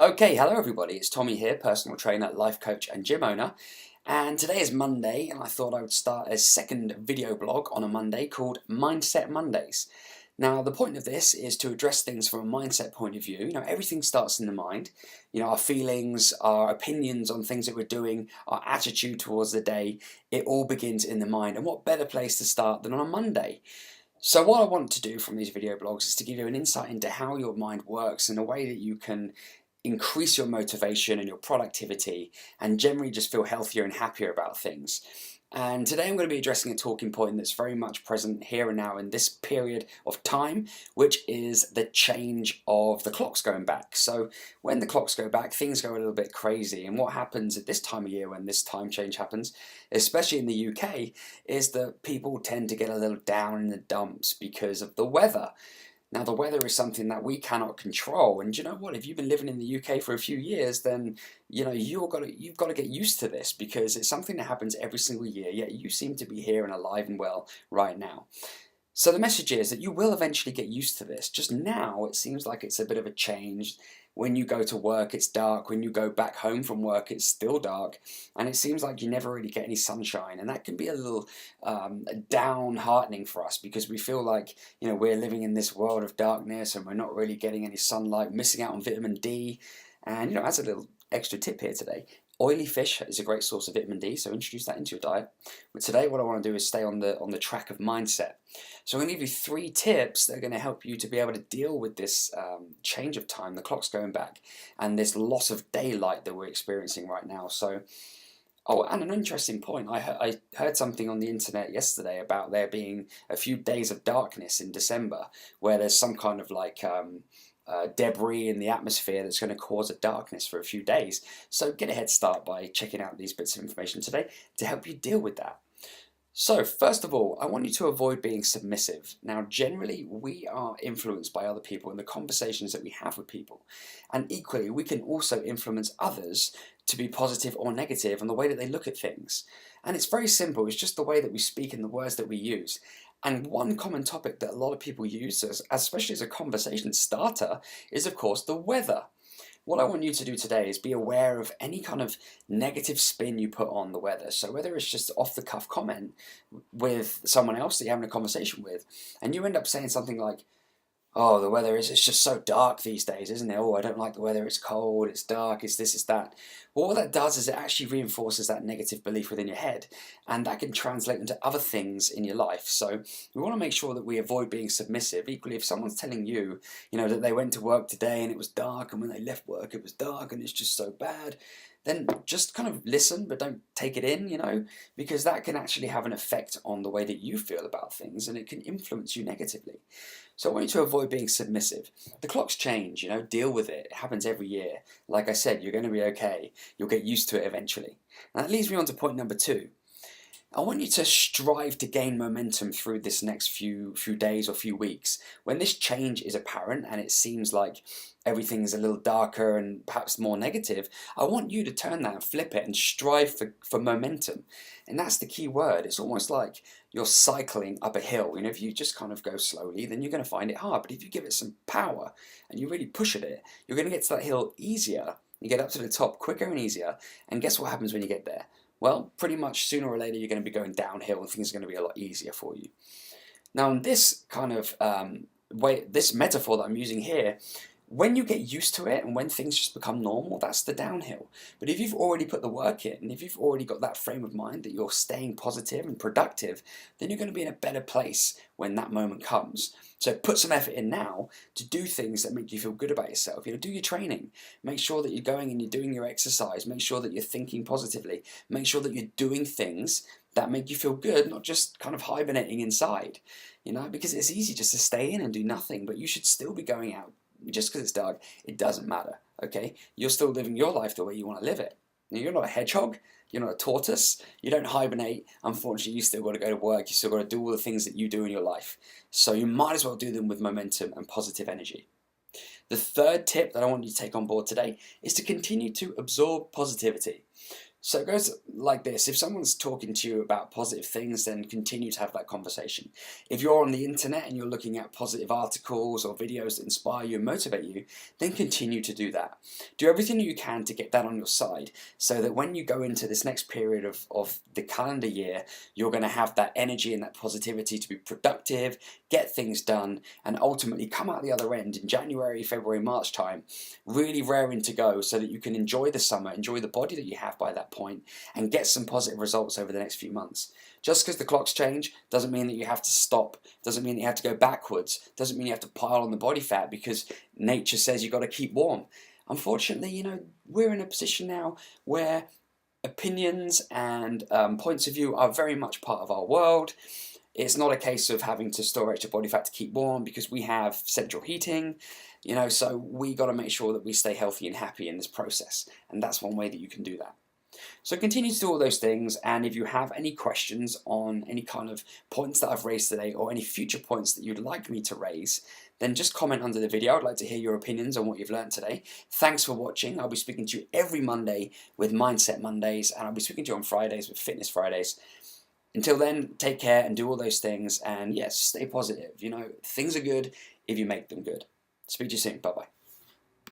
Okay, hello everybody, it's Tommy here, personal trainer, life coach and gym owner. And today is Monday and I thought I would start a second video blog on a Monday called Mindset Mondays. Now the point of this is to address things from a mindset point of view. Everything starts in the mind. Our feelings, our opinions on things that we're doing, our attitude towards the day, it all begins in the mind. And what better place to start than on a Monday? So what I want to do from these video blogs is to give you an insight into how your mind works in a way that you can increase your motivation and your productivity and generally just feel healthier and happier about things. And today I'm going to be addressing a talking point that's very much present here and now in this period of time, which is the change of the clocks going back. So when the clocks go back, things go a little bit crazy. And what happens at this time of year when this time change happens, especially in the UK, is that people tend to get a little down in the dumps because of the weather. Now the weather is something that we cannot control, and you know what? If you've been living in the UK for a few years, then you've got to get used to this because it's something that happens every single year. Yet you seem to be here and alive and well right now. So the message is that you will eventually get used to this. Just now it seems like it's a bit of a change. When you go to work it's dark, when you go back home from work it's still dark, and it seems like you never really get any sunshine, and that can be a little downheartening for us because we feel like we're living in this world of darkness and we're not really getting any sunlight, missing out on vitamin D. And as a little extra tip here today, oily fish is a great source of vitamin D, so introduce that into your diet. But today what I want to do is stay on the track of mindset. So I'm going to give you 3 tips that are going to help you to be able to deal with this change of time, the clock's going back, and this loss of daylight that we're experiencing right now. So, oh, and an interesting point, I heard something on the internet yesterday about there being a few days of darkness in December where there's some kind of debris in the atmosphere that's going to cause a darkness for a few days. So get a head start by checking out these bits of information today to help you deal with that. So first of all, I want you to avoid being submissive. Now generally we are influenced by other people in the conversations that we have with people, and equally we can also influence others to be positive or negative on the way that they look at things. And it's very simple, it's just the way that we speak and the words that we use. And one common topic that a lot of people use, especially as a conversation starter, is of course the weather. What I want you to do today is be aware of any kind of negative spin you put on the weather. So whether it's just off the cuff comment with someone else that you're having a conversation with, and you end up saying something like, oh, the weather it's just so dark these days, isn't it? Oh, I don't like the weather, it's cold, it's dark, it's this, it's that. Well, what that does is it actually reinforces that negative belief within your head, and that can translate into other things in your life. So we want to make sure that we avoid being submissive. Equally, if someone's telling you, that they went to work today and it was dark, and when they left work it was dark and it's just so bad, then just kind of listen, but don't take it in, because that can actually have an effect on the way that you feel about things, and it can influence you negatively. So I want you to avoid being submissive. The clocks change, deal with it. It happens every year. Like I said, you're going to be okay. You'll get used to it eventually. And that leads me on to point number 2. I want you to strive to gain momentum through this next few days or few weeks. When this change is apparent and it seems like everything's a little darker and perhaps more negative, I want you to turn that and flip it and strive for momentum. And that's the key word. It's almost like you're cycling up a hill. If you just kind of go slowly, then you're going to find it hard. But if you give it some power and you really push at it, you're going to get to that hill easier. You get up to the top quicker and easier. And guess what happens when you get there? Well, pretty much sooner or later you're going to be going downhill and things are going to be a lot easier for you. Now in this kind of this metaphor that I'm using here, when you get used to it and when things just become normal, that's the downhill. But if you've already put the work in, and if you've already got that frame of mind that you're staying positive and productive, then you're going to be in a better place when that moment comes. So put some effort in now to do things that make you feel good about yourself. Do your training. Make sure that you're going and you're doing your exercise. Make sure that you're thinking positively. Make sure that you're doing things that make you feel good, not just kind of hibernating inside. Because it's easy just to stay in and do nothing, but you should still be going out. Just because it's dark, it doesn't matter, okay? You're still living your life the way you want to live it. You're not a hedgehog, you're not a tortoise, you don't hibernate. Unfortunately, you still got to go to work, you still got to do all the things that you do in your life. So you might as well do them with momentum and positive energy. The third tip that I want you to take on board today is to continue to absorb positivity. So it goes like this. If someone's talking to you about positive things, then continue to have that conversation. If you're on the internet and you're looking at positive articles or videos that inspire you and motivate you, then continue to do that. Do everything that you can to get that on your side so that when you go into this next period of the calendar year, you're going to have that energy and that positivity to be productive, get things done, and ultimately come out the other end in January, February, March time, really raring to go so that you can enjoy the summer, enjoy the body that you have by that point, and get some positive results over the next few months. Just because the clocks change doesn't mean that you have to stop, doesn't mean that you have to go backwards, doesn't mean you have to pile on the body fat because nature says you've got to keep warm. Unfortunately, we're in a position now where opinions and points of view are very much part of our world. It's not a case of having to store extra body fat to keep warm because we have central heating, so we got to make sure that we stay healthy and happy in this process, and that's one way that you can do that. So continue to do all those things, and if you have any questions on any kind of points that I've raised today or any future points that you'd like me to raise, then just comment under the video. I'd like to hear your opinions on what you've learned today. Thanks for watching. I'll be speaking to you every Monday with Mindset Mondays, and I'll be speaking to you on Fridays with Fitness Fridays. Until then, take care and do all those things, and yes, stay positive. Things are good if you make them good. Speak to you soon. Bye-bye.